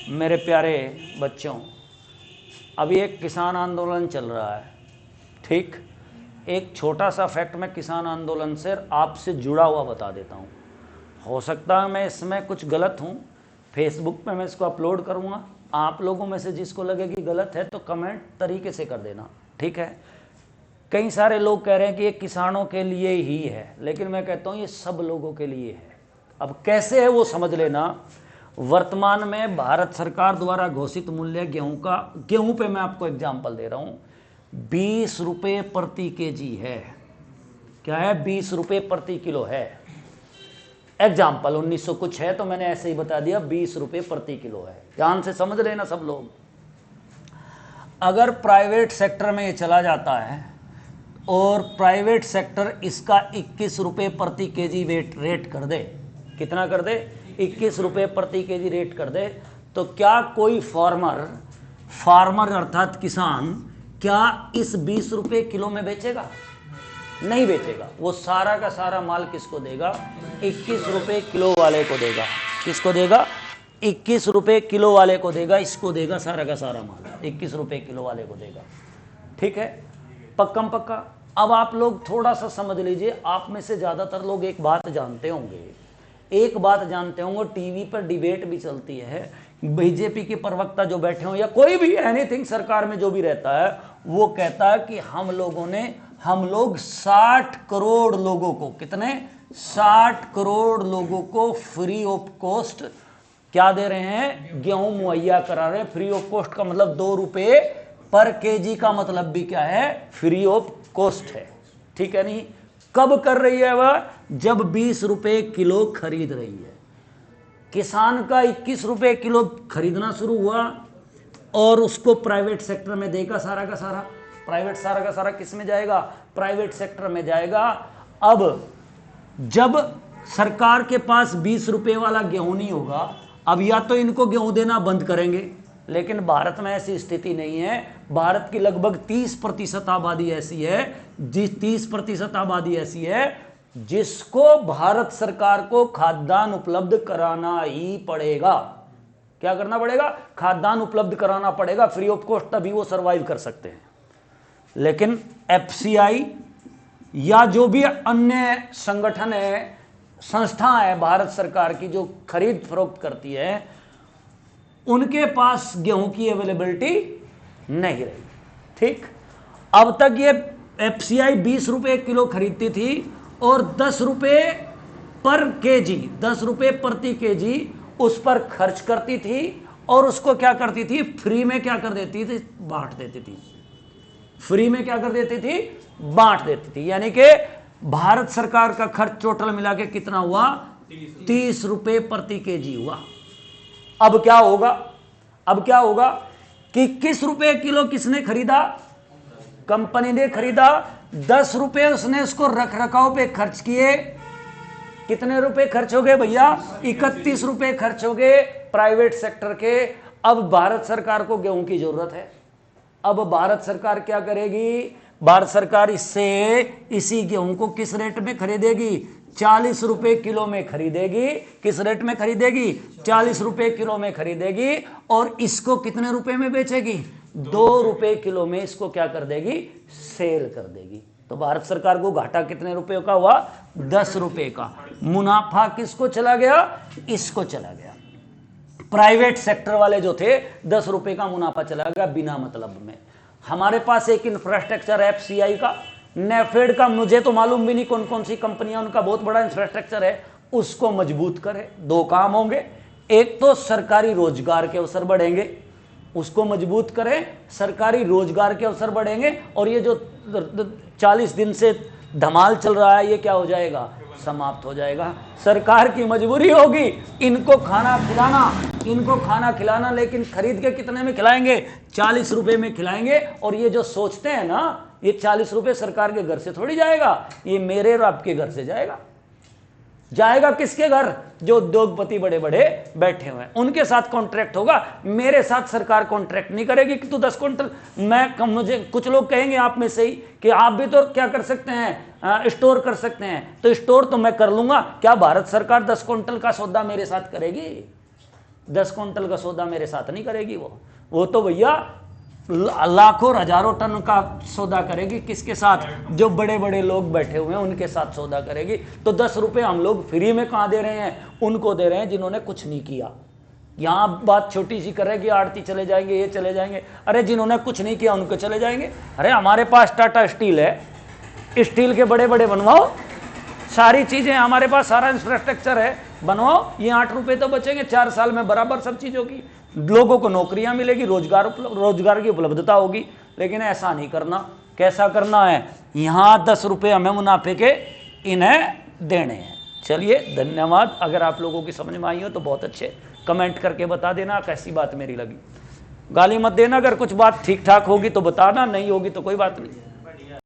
मेरे प्यारे बच्चों, अभी एक किसान आंदोलन चल रहा है, ठीक। एक छोटा सा फैक्ट मैं किसान आंदोलन से आपसे जुड़ा हुआ बता देता हूँ। हो सकता है मैं इसमें कुछ गलत हूँ, फेसबुक पे मैं इसको अपलोड करूँगा। आप लोगों में से जिसको लगे कि गलत है तो कमेंट तरीके से कर देना, ठीक है। कई सारे लोग कह रहे हैं कि ये किसानों के लिए ही है, लेकिन मैं कहता हूँ ये सब लोगों के लिए है। अब कैसे है वो समझ लेना। वर्तमान में भारत सरकार द्वारा घोषित मूल्य गेहूं पे मैं आपको एग्जांपल दे रहा हूं, 20 रुपये प्रति केजी है। क्या है? 20 रुपये प्रति किलो है। एग्जाम्पल 1900 कुछ है तो मैंने ऐसे ही बता दिया, 20 रुपये प्रति किलो है। ध्यान से समझ लेना सब लोग। अगर प्राइवेट सेक्टर में ये चला जाता है और प्राइवेट सेक्टर इसका 21 रुपये प्रति केजी रेट कर दे, कितना कर दे? 21 रुपये प्रति केजी रेट कर दे, तो क्या कोई फार्मर अर्थात किसान क्या इस 20 रुपये किलो में बेचेगा? नहीं बेचेगा। वो सारा का सारा माल किसको देगा? 21 रुपये किलो वाले को देगा। किसको देगा? 21 रुपये किलो वाले को देगा। इसको देगा सारा का सारा माल 21 रुपये किलो वाले को देगा, ठीक है। पक्कम पक्का। अब आप लोग थोड़ा सा समझ लीजिए, आप में से ज्यादातर लोग एक बात जानते होंगे, टीवी पर डिबेट भी चलती है, बीजेपी के प्रवक्ता जो बैठे हो या कोई भी एनीथिंग सरकार में जो भी रहता है, वो कहता है कि हम लोग 60 करोड़ लोगों को, कितने? 60 करोड़ लोगों को फ्री ऑफ कॉस्ट क्या दे रहे हैं? गेहूं मुहैया करा रहे हैं। फ्री ऑफ कॉस्ट का मतलब 2 रुपये पर केजी का मतलब भी क्या है? फ्री ऑफ कॉस्ट है, ठीक है। नहीं, कब कर रही है वह? जब 20 रुपये किलो खरीद रही है। किसान का 21 रुपये किलो खरीदना शुरू हुआ और उसको प्राइवेट सेक्टर में देगा सारा का सारा किस में जाएगा? प्राइवेट सेक्टर में जाएगा। अब जब सरकार के पास 20 रुपये वाला गेहूं नहीं होगा, अब या तो इनको गेहूं देना बंद करेंगे, लेकिन भारत में ऐसी स्थिति नहीं है। भारत की लगभग 30% आबादी ऐसी है, 30% आबादी ऐसी है जिसको भारत सरकार को खाद्यान्न उपलब्ध कराना ही पड़ेगा। क्या करना पड़ेगा? खाद्यान्न उपलब्ध कराना पड़ेगा फ्री ऑफ कॉस्ट, तभी वो सरवाइव कर सकते हैं। लेकिन एफसीआई या जो भी अन्य संगठन है, संस्था है भारत सरकार की जो खरीद फरोख्त करती है, उनके पास गेहूं की अवेलेबिलिटी नहीं रही, ठीक। अब तक ये एफसीआई 20 रुपये किलो खरीदती थी और 10 रुपये पर केजी, 10 रुपये प्रति केजी उस पर खर्च करती थी और उसको क्या करती थी? फ्री में क्या कर देती थी? बांट देती थी। फ्री में क्या कर देती थी? बांट देती थी। यानी कि भारत सरकार का खर्च टोटल मिला के कितना हुआ? 30 रुपये प्रति केजी हुआ। अब क्या होगा कि 21 रुपये किलो किसने खरीदा? कंपनी ने खरीदा। 10 रुपये उसने उसको रख रखाव पे खर्च किए। कितने रुपए खर्च हो गए भैया? 31 रुपये खर्च हो गए प्राइवेट सेक्टर के। अब भारत सरकार को गेहूं की जरूरत है। अब भारत सरकार क्या करेगी? भारत सरकार इसी गेहूं को किस रेट में खरीदेगी? 40 रुपये किलो में खरीदेगी। किस रेट में खरीदेगी? 40 रुपये किलो में खरीदेगी। और इसको कितने रुपए में बेचेगी? 2 रुपये किलो में इसको क्या कर देगी? सेल कर देगी। तो भारत सरकार को घाटा कितने रुपए का हुआ? 10 रुपये का। मुनाफा किसको चला गया? इसको चला गया। प्राइवेट सेक्टर वाले जो थे 10 रुपये का मुनाफा चला गया बिना मतलब में। हमारे पास एक इंफ्रास्ट्रक्चर है एफसीआई का, नेफेड का, मुझे तो मालूम भी नहीं कौन कौन सी कंपनियां, उनका बहुत बड़ा इंफ्रास्ट्रक्चर है, उसको मजबूत करे। 2 काम होंगे, एक तो सरकारी रोजगार के अवसर बढ़ेंगे, उसको मजबूत करें, सरकारी रोजगार के अवसर बढ़ेंगे, और ये जो 40 दिन से धमाल चल रहा है ये क्या हो जाएगा? समाप्त हो जाएगा। सरकार की मजबूरी होगी इनको खाना खिलाना, लेकिन खरीद के कितने में खिलाएंगे? 40 रुपये में खिलाएंगे। और ये जो सोचते हैं ना, ये 40 रुपये सरकार के घर से थोड़ी जाएगा, ये मेरे और आपके घर से जाएगा किसके घर? जो उद्योगपति बड़े बड़े बैठे हुए हैं उनके साथ कॉन्ट्रैक्ट होगा। मेरे साथ सरकार कॉन्ट्रैक्ट नहीं करेगी कि तू 10 क्विंटल मुझे कुछ लोग कहेंगे आप में से ही कि आप भी तो क्या कर सकते हैं? स्टोर कर सकते हैं। तो स्टोर तो मैं कर लूंगा, क्या भारत सरकार 10 क्विंटल का सौदा मेरे साथ करेगी? 10 क्विंटल का सौदा मेरे साथ नहीं करेगी वो तो भैया लाखों और हजारों टन का सौदा करेगी। किसके साथ? जो बड़े बड़े लोग बैठे हुए हैं उनके साथ सौदा करेगी। तो 10 रुपए हम लोग फ्री में कहां दे रहे हैं? उनको दे रहे हैं जिन्होंने कुछ नहीं किया। यहां बात छोटी सी कर रहे हैं कि आड़ती चले जाएंगे, ये चले जाएंगे। अरे जिन्होंने कुछ नहीं किया उनको चले जाएंगे। अरे हमारे पास टाटा स्टील है, स्टील के बड़े बड़े बनवाओ, सारी चीजें हमारे पास, सारा इंफ्रास्ट्रक्चर है, बनवाओ। ये 8 रुपए तो बचेंगे 4 साल में बराबर सब चीजों की। लोगों को नौकरियां मिलेगी, रोजगार की उपलब्धता होगी। लेकिन ऐसा नहीं करना। कैसा करना है? यहां 10 रुपए हमें मुनाफे के इन्हें देने हैं। चलिए धन्यवाद। अगर आप लोगों की समझ में आई हो तो बहुत अच्छे, कमेंट करके बता देना कैसी बात मेरी लगी। गाली मत देना, अगर कुछ बात ठीक ठाक होगी तो बताना, नहीं होगी तो कोई बात नहीं।